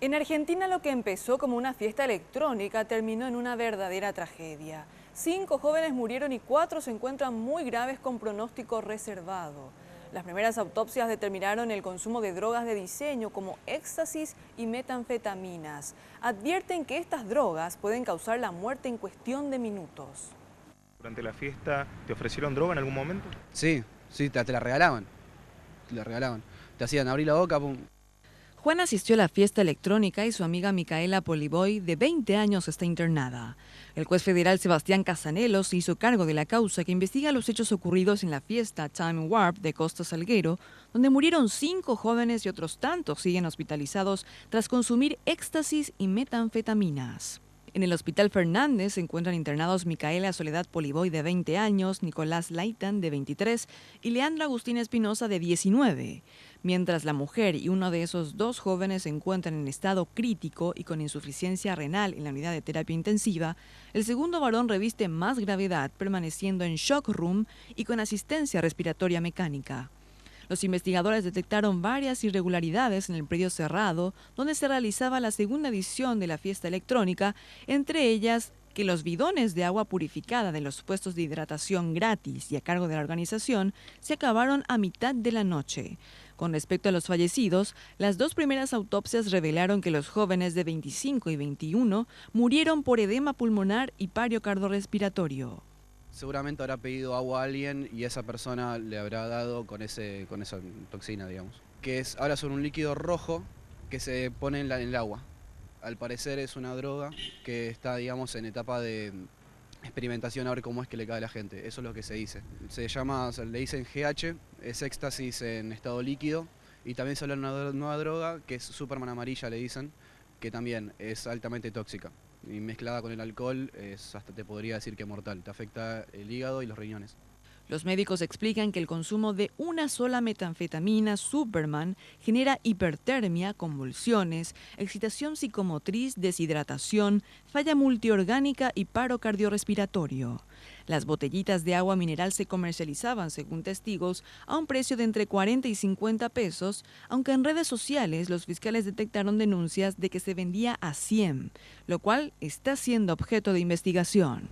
En Argentina lo que empezó como una fiesta electrónica terminó en una verdadera tragedia. 5 jóvenes murieron y 4 se encuentran muy graves con pronóstico reservado. Las primeras autopsias determinaron el consumo de drogas de diseño como éxtasis y metanfetaminas. Advierten que estas drogas pueden causar la muerte en cuestión de minutos. Durante la fiesta, ¿te ofrecieron droga en algún momento? Sí, sí, te la regalaban. Te la regalaban. Te hacían abrir la boca, pum. Juan asistió a la fiesta electrónica y su amiga Micaela Poliboy, de 20 años, está internada. El juez federal Sebastián Casanelo se hizo cargo de la causa que investiga los hechos ocurridos en la fiesta Time Warp de Costa Salguero, donde murieron 5 jóvenes y otros tantos siguen hospitalizados tras consumir éxtasis y metanfetaminas. En el Hospital Fernández se encuentran internados Micaela Soledad Poliboy, de 20 años, Nicolás Laitan, de 23, y Leandro Agustín Espinosa, de 19. Mientras la mujer y uno de esos 2 jóvenes se encuentran en estado crítico y con insuficiencia renal en la unidad de terapia intensiva, el segundo varón reviste más gravedad, permaneciendo en shock room y con asistencia respiratoria mecánica. Los investigadores detectaron varias irregularidades en el predio cerrado donde se realizaba la segunda edición de la fiesta electrónica, entre ellas que los bidones de agua purificada de los puestos de hidratación gratis y a cargo de la organización se acabaron a mitad de la noche. Con respecto a los fallecidos, las 2 primeras autopsias revelaron que los jóvenes de 25 y 21 murieron por edema pulmonar y paro cardiorrespiratorio. Seguramente habrá pedido agua a alguien y esa persona le habrá dado con esa toxina, digamos. Ahora son un líquido rojo que se pone en el agua. Al parecer es una droga que está, digamos, en etapa de experimentación a ver cómo es que le cae a la gente. Eso es lo que se dice. Le dicen GH, es éxtasis en estado líquido, y también se habla de una nueva droga que es Superman amarilla, le dicen, que también es altamente tóxica. Y mezclada con el alcohol, hasta te podría decir que mortal. Te afecta el hígado y los riñones. Los médicos explican que el consumo de una sola metanfetamina Superman genera hipertermia, convulsiones, excitación psicomotriz, deshidratación, falla multiorgánica y paro cardiorrespiratorio. Las botellitas de agua mineral se comercializaban, según testigos, a un precio de entre 40 y 50 pesos, aunque en redes sociales los fiscales detectaron denuncias de que se vendía a 100, lo cual está siendo objeto de investigación.